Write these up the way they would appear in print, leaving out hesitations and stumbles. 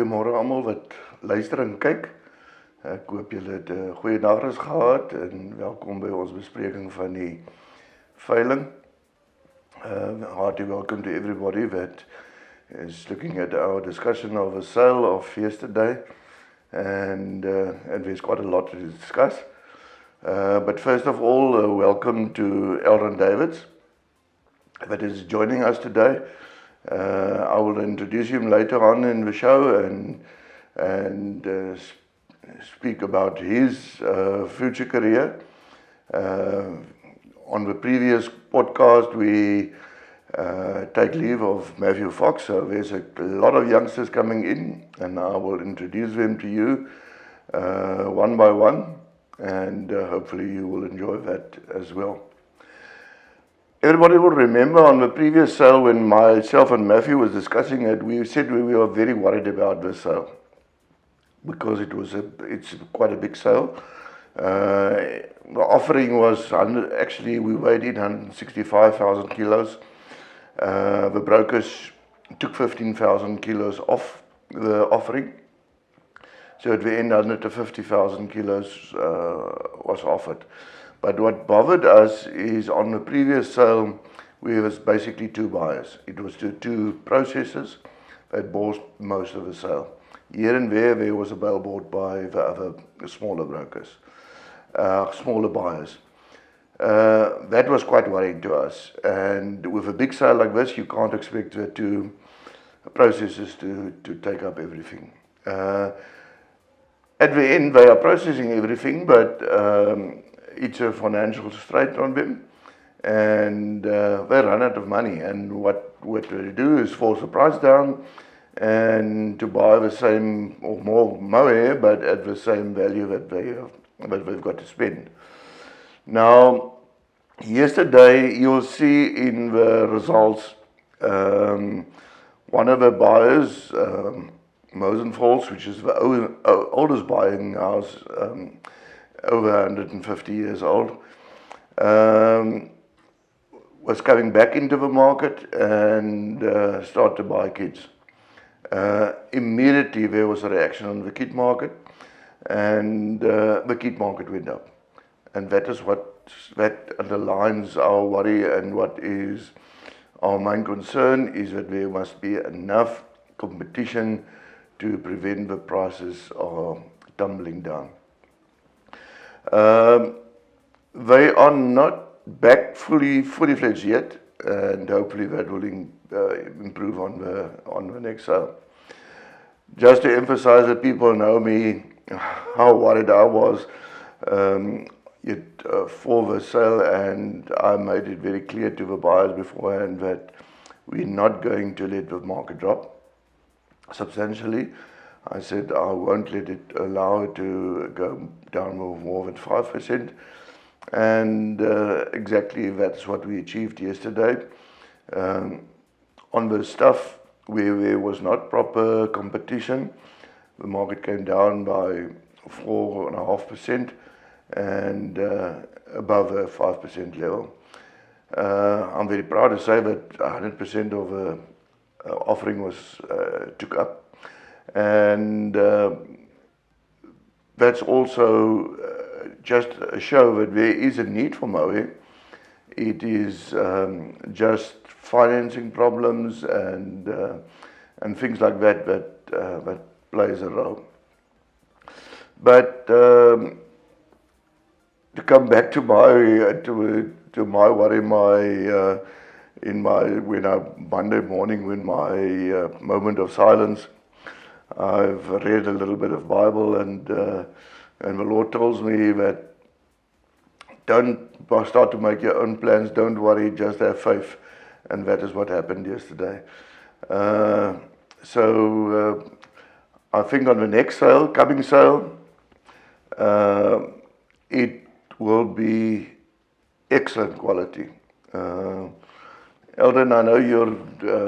Goeiemôre almal wat luister en kyk. Ek hoop julle het 'n goeie nagrus gehad en welkom by ons bespreking van die veiling. Hearty welcome to everybody that is looking at our discussion of a sale of yesterday, and there's quite a lot to discuss. But first of all, welcome to Elron Davids that is joining us today. I will introduce him later on in the show and speak about his future career. On the previous podcast, we take leave of Matthew Fox, so there's a lot of youngsters coming in, and I will introduce them to you one by one, and hopefully you will enjoy that as well. Everybody will remember on the previous sale when myself and Matthew was discussing it, we said we were very worried about this sale because it's quite a big sale. The offering was, actually we weighed in 165,000 kilos. The brokers took 15,000 kilos off the offering. So at the end, 150,000 kilos was offered. But what bothered us is on the previous sale, we was basically two buyers. It was two processors that bought most of the sale. Here and there was a bale bought by the other smaller brokers, smaller buyers. That was quite worrying to us. And with a big sale like this, you can't expect the two processors to take up everything. At the end, they are processing everything, but it's a financial strain on them, and they run out of money. And what they do is force the price down and to buy the same or more Mohair, but at the same value that they've got to spend. Now, yesterday you'll see in the results one of the buyers, Mosenfalls, which is the oldest buying house, over 150 years old, was coming back into the market and started to buy kits. Immediately there was a reaction on the kit market, and the kit market went up. And that is that underlines our worry, and what is our main concern is that there must be enough competition to prevent the prices of tumbling down. They are not back fully fledged yet, and hopefully that will improve on the next sale. Just to emphasize that people know me, how worried I was for the sale, and I made it very clear to the buyers beforehand that we're not going to let the market drop substantially. I said I won't allow it to go down more than 5%, and exactly that's what we achieved yesterday. On the stuff where there was not proper competition, the market came down by 4.5% and above the 5% level. I'm very proud to say that 100% of the offering was took up. And that's also just a show that there is a need for Mohair. It is just financing problems and things like that plays a role. But to come back to my worry, Monday morning, when my moment of silence, I've read a little bit of Bible, and the Lord tells me that don't start to make your own plans, don't worry, just have faith, and that is what happened yesterday. So I think on the next sale, coming sale, it will be excellent quality. Eldon, I know you're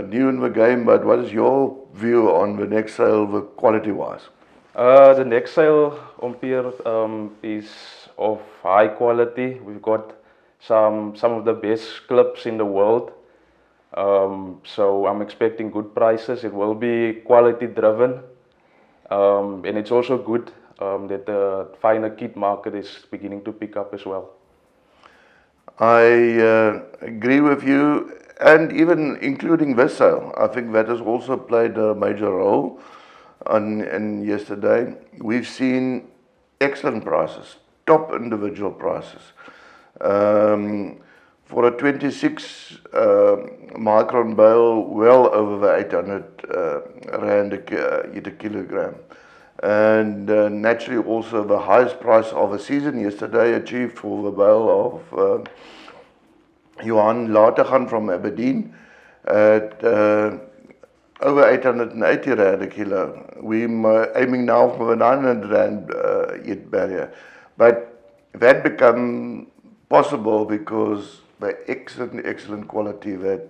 new in the game, but what is your view on the next sale, quality-wise? The next sale, is of high quality. We've got some of the best clips in the world. So I'm expecting good prices. It will be quality driven. And it's also good that the finer kit market is beginning to pick up as well. I agree with you, and even including this sale, I think that has also played a major role in yesterday. We've seen excellent prices, top individual prices. For a 26 micron bale, well over the 800 rand a kilogram. And naturally also the highest price of the season yesterday achieved for the bale of Johan Latergan from Aberdeen at over 880 rand a kilo. We're aiming now for the 900 rand yet barrier. But that become possible because the excellent quality that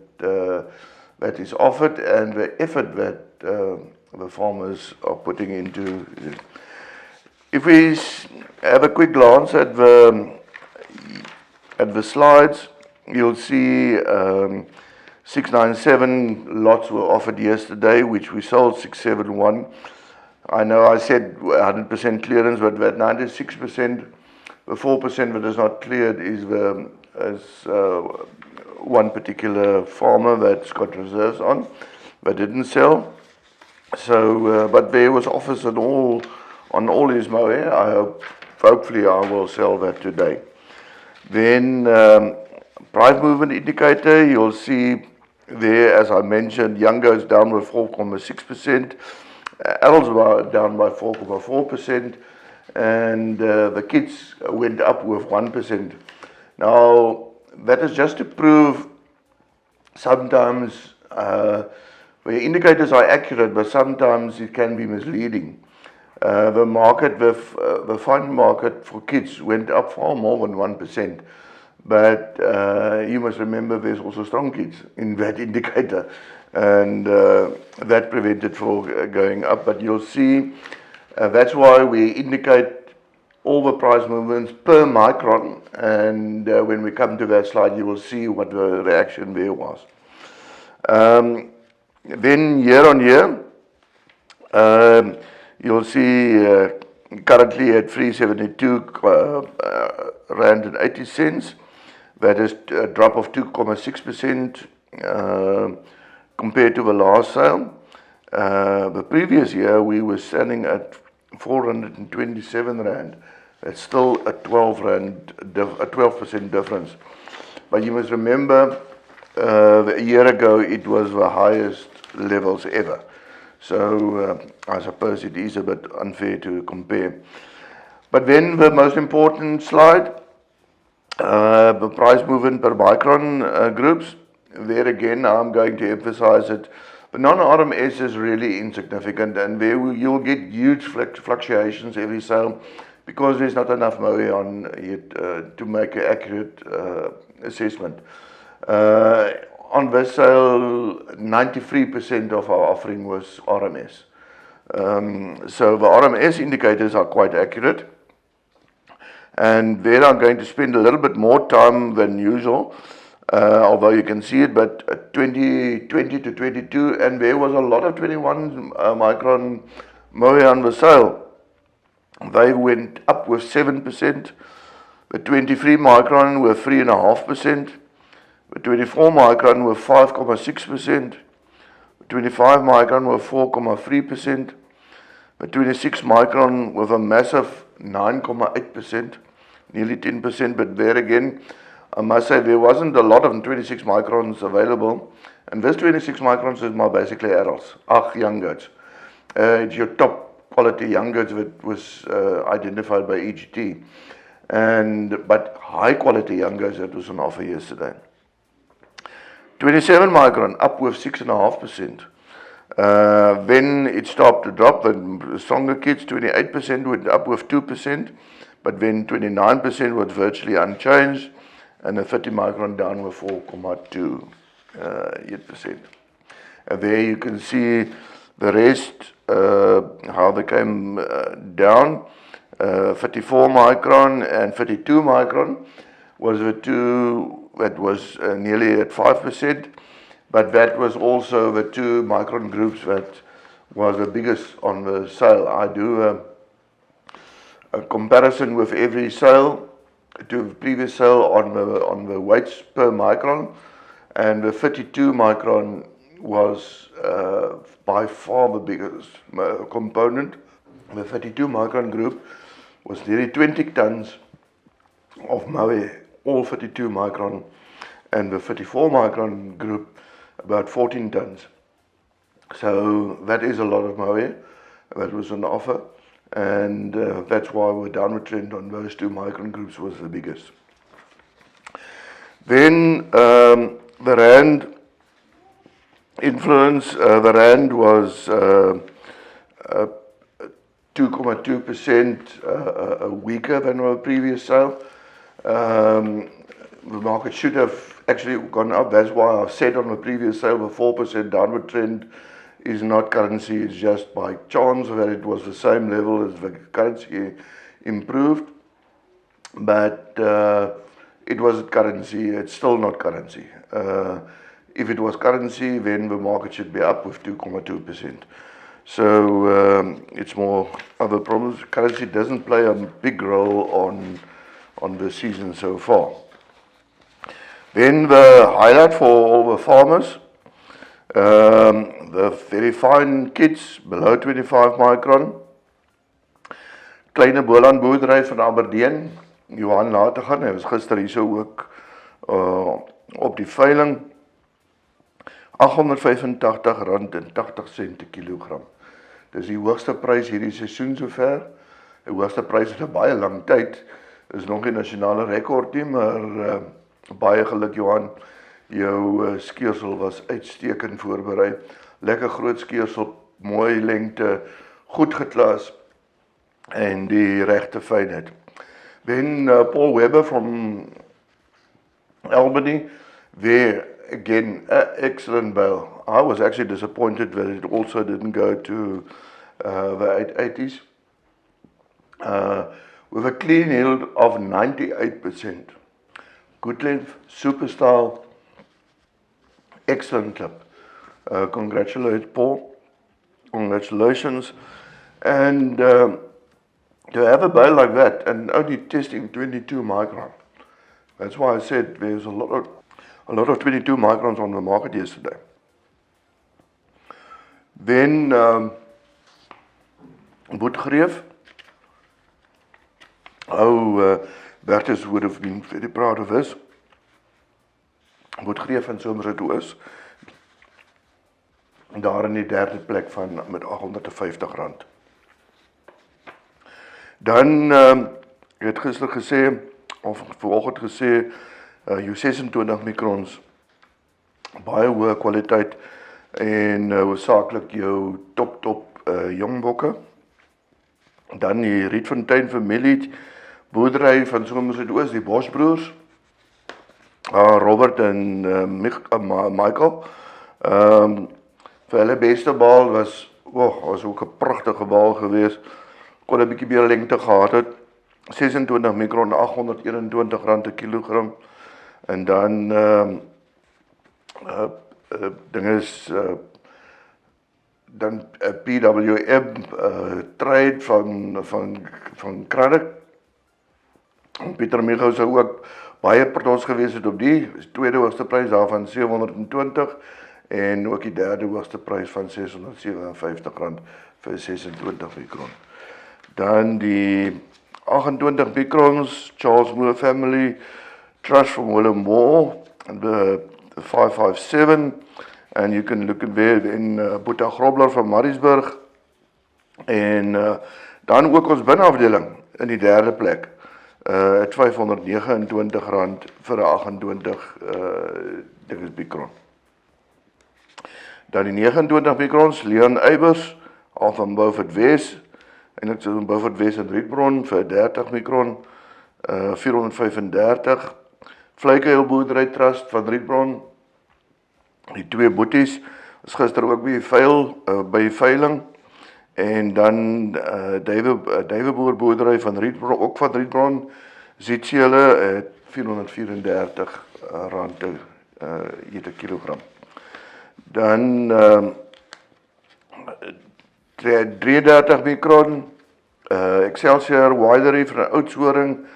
is offered and the effort that the farmers are putting into it. If we have a quick glance at the slides, you'll see 697 lots were offered yesterday, which we sold 671. I know I said 100% clearance, but that 96%, the 4% that is not cleared is one particular farmer that's got reserves on, but didn't sell. So, but there was offers on all his Mohair. Hopefully I will sell that today. Then price movement indicator, you'll see there, as I mentioned, young goats down by 4.6%, adults were down by 4.4%, and the kids went up with 1%. Now, that is just to prove sometimes the indicators are accurate, but sometimes it can be misleading. The market, the fund market for kids went up far more than 1%. But you must remember there's also strong kids in that indicator, and that prevented for going up. But you'll see that's why we indicate all the price movements per micron, and when we come to that slide you will see what the reaction there was. Then year on year, you'll see currently at 372 rand and 80 cents. That is a drop of 2.6% compared to the last sale. The previous year we were selling at 427 rand. That's still a 12% difference. But you must remember, a year ago it was the highest levels ever. So I suppose it is a bit unfair to compare. But then the most important slide, the price movement per micron groups. There again, I'm going to emphasize it. The non-RMS is really insignificant, and there you'll get huge fluctuations every sale because there's not enough Mohair on yet to make an accurate assessment. On this sale, 93% of our offering was RMS. So the RMS indicators are quite accurate. And there I'm going to spend a little bit more time than usual, although you can see it, but 20 to 22, and there was a lot of 21 micron Mohair on the sale. They went up with 7%, the 23 micron were 3.5%, the 24 micron were 5.6%, the 25 micron were 4.3%, the 26 micron with a massive 9.8%, nearly 10%, but there again, I must say there wasn't a lot of 26 microns available, and this 26 microns is basically adults, young goats. It's your top quality young goats that was identified by EGT, but high quality young goats that was on offer yesterday. 27 micron up with 6.5%. Then it stopped to drop. The stronger kids, 28% went up with 2%, but then 29% was virtually unchanged, and the 30 micron down with 4.2%. There you can see the rest, how they came down. 34 micron and 32 micron was the two that was nearly at 5%, but that was also the two micron groups that was the biggest on the sale. I do a comparison with every sale to the previous sale on the weights per micron, and the 32 micron was by far the biggest component. The 32 micron group was nearly 20 tons of Mohair, all 32 micron, and the 34 micron group about 14 tons. So that is a lot of Mohair. That was an offer, and that's why we're downward trend on those 2 micron groups was the biggest. Then the rand influence, the rand was 2.2% weaker than our previous sale. The market should have actually gone up. That's why I said on the previous sale the 4% downward trend is not currency, it's just by chance that it was the same level as the currency improved. But it wasn't currency, it's still not currency. If it was currency, then the market should be up with 2.2%. So it's more other problems. Currency doesn't play a big role on the season so far. Then the highlight for all the farmers, the very fine kits below 25 micron. Kleine Boland boerdery van Aberdeen, Johan later gaan, hy was gister hier so ook op die veiling. R885,80 per kilogram. Dis die hoogste prys hierdie seisoen sover. Die hoogste prys in 'n baie lang tyd. Is nog nie nasionale rekord nie, maar baie geluk Johan. Jou skeursel was uitstekend voorberei. Lekker groot skeursel, mooi lengte, goed geklas en die regte fynheid. Then Paul Webber from Albany, there again, excellent bale. I was actually disappointed that it also didn't go to the 880s. With a clean yield of 98%. Good length, super style, excellent clip. Congratulate Paul. Congratulations. And to have a bale like that and only testing 22 micron. That's why I said there's a lot of 22 microns on the market yesterday. Then Woodgreef. Bertus would have been very proud of this. Woodgreef en Somerset-Oos. Daar in die derde plek van met R850. Dan het gister gesê, of vanoggend gesê, jou 26 microns, baie hoë kwaliteit en hoofsaaklik jou top jongbokke. Dan die Rietfontein familie boerdery van Somerset-Oos, die Bosbroers, Robert en Michael. Vir hulle beste baal was ook 'n pragtige baal geweest. Kon 'n bietjie meer lengte gehad het. 26 micron, R821 per kilogram. En dan dinge is dan PWM trade van Catalogue. Pieter Michels sou ook baie pros gewees het op die tweede hoogste prys daarvan R720 en ook die derde hoogste prys van R657 vir 26 micron. Dan die 28 microns Charles Moore Family Trust from Willem Moore and the 557, and you can look at there in Boeta Grobler van Maritzburg en dan ook ons binneafdeling in die derde plek. Het R529 vir 'n 28 micron. Dan die 29 microns Leon Eybers al van Beaufort Wes, eintlik so van Beaufort Wes en Rietbron vir 30 micron, 435. Vleikeil boerdery trust van Rietbron. Die twee boeties is gister ook by veiling. En dan Duiweboer boerdery van Rietbron, ook van Rietbron, ziet jy hulle R434 per kilogram. Dan 33 mikron, Excelsior Widery vir 'n Oudtshoorn,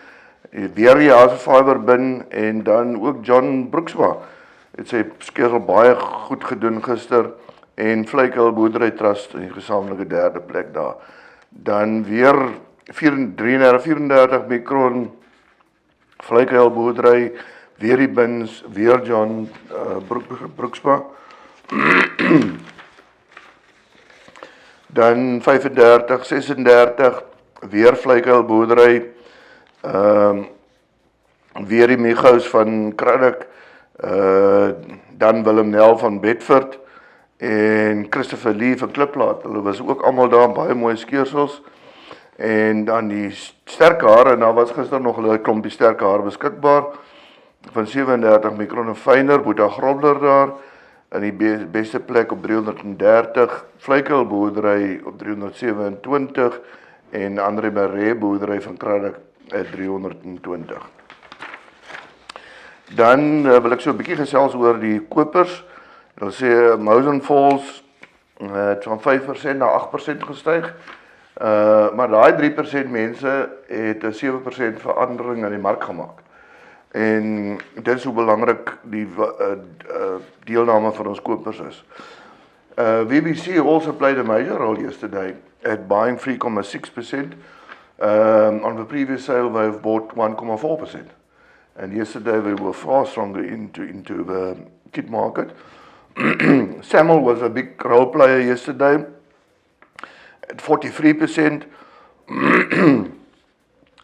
weer die Fibre bin en dan ook John Brooksma. Het sy skersel baie goed gedoen gister en Vleikhuil Boerdery Trust in die gesamentlike derde plek daar. Dan weer 34 mikron Vleikhuil Boerdery, weer die bins, weer John Brooksma. Dan 35, 36, weer Vleikhuil Boerdery, weer die Megaus van Catalogue, dan Willem Nel van Bedford en Christopher Lee van Kliplaat. Hulle was ook almal daar, baie mooi skeersels. En dan die sterke hare, en daar was gister nog 'n klompie sterke hare beskikbaar van 37 mikron en fyner, Boeta Grobler daar in die beste plek op 330, Vleikhuil Boerdery op 327 en Andre Maree Boerdery van Catalogue 320. Dan wil ek so 'n bietjie gesels oor die kopers. Hulle sê Mosen Falls het van 5% na 8% gestyg. Maar daai 3% mense het 'n 7% verandering in die mark gemaak. En dit is hoe belangrik die deelname van ons kopers is. BBC also played a major role yesterday at buying 3.6%. On the previous sale they've bought 1.4%. And yesterday they were far stronger into the kit market. Samuel was a big role player yesterday at 43%,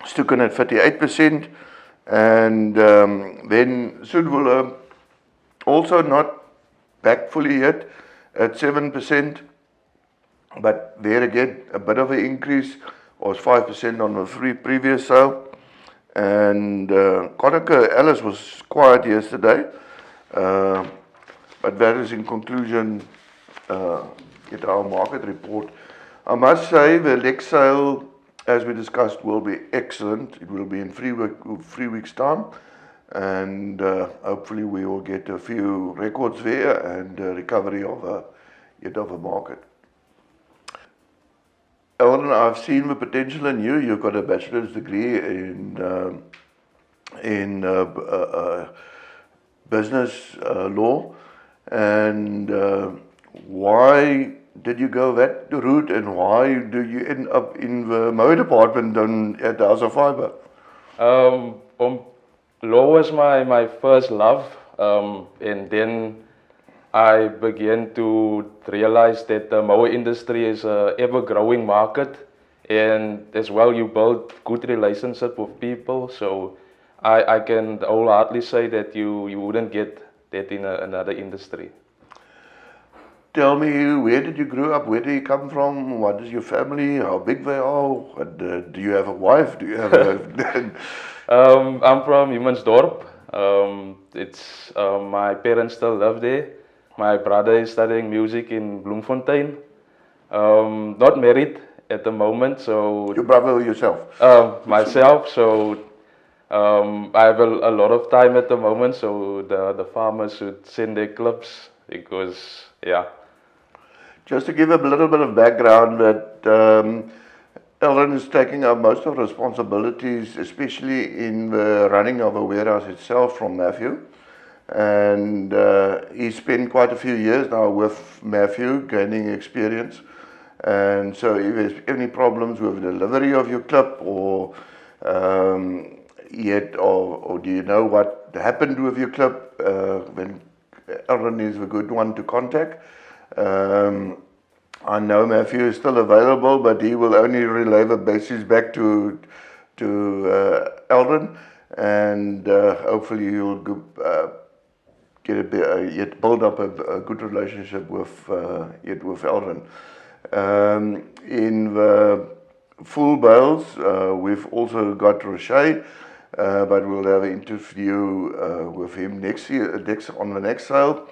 Stukken at 38%, and then Sudwula also not back fully yet at 7%, but there again a bit of an increase, was 5% on the previous sale. And Konica Alice was quiet yesterday, but that is in conclusion get our market report. I must say the next sale, as we discussed, will be excellent. It will be in 3 weeks' time, and hopefully we will get a few records there and recovery of a market. Ellen, I've seen the potential in you. You've got a bachelor's degree in business law, and why did you go that route, and why do you end up in the Mohair department at the House of Fibre? Law was my first love, and then I began to realize that the Mohair industry is an ever-growing market, and as well you build good relationship with people, so I can wholeheartedly say that you wouldn't get that in another industry. Tell me, where did you grow up? Where do you come from? What is your family? How big they are? Do you have a wife? Do you have a... I'm from Humansdorp. It's my parents still live there. My brother is studying music in Bloemfontein. Not married at the moment, so... Your brother or yourself? Myself, so I have a lot of time at the moment, so the farmers should send their clips because, yeah. Just to give a little bit of background, that Ellen is taking up most of the responsibilities, especially in the running of a warehouse itself, from Matthew. And he spent quite a few years now with Matthew, gaining experience. And so if there's any problems with the delivery of your clip, or do you know what happened with your clip, then Ellen is a good one to contact. I know Matthew is still available, but he will only relay the basis back to Eldon, and hopefully you'll build up a good relationship with Eldon. In the full bales, we've also got Roche, but we'll have an interview with him on the next sale.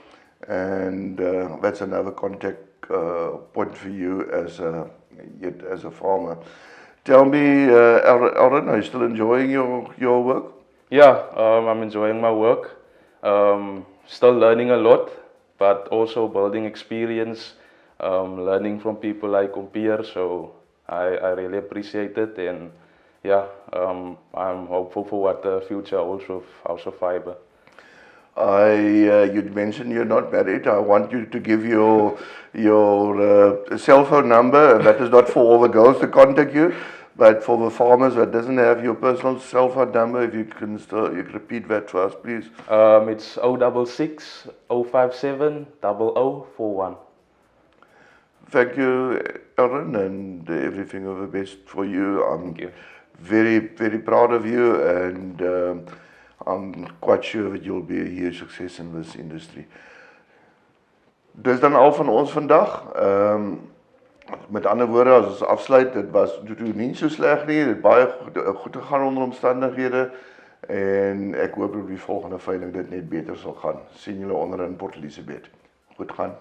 And that's another contact point for you as a farmer. Tell me, Aaron, are you still enjoying your work? Yeah, I'm enjoying my work. Still learning a lot, but also building experience learning from people like Mohair, so I really appreciate it, and yeah, I'm hopeful for what the future holds with House of Fibre. You mentioned you're not married. I want you to give your cell phone number, and that is not for all the girls to contact you, but for the farmers that doesn't have your personal cell phone number, if you can still you can repeat that for us, please. It's 066 057 0041. Thank you, Aaron, and everything of the best for you. Thank you. Very, very proud of you, and I'm quite sure that you'll be a huge success in this industry. Dis dan al van ons vandag. Met ander woorde, as ons afsluit, dit was toe nie so sleg nie, dit baie goed gegaan onder omstandighede, en ek hoop op die volgende veiling dit net beter sal gaan. Sien julle onder in Port Elizabeth. Goed gaan.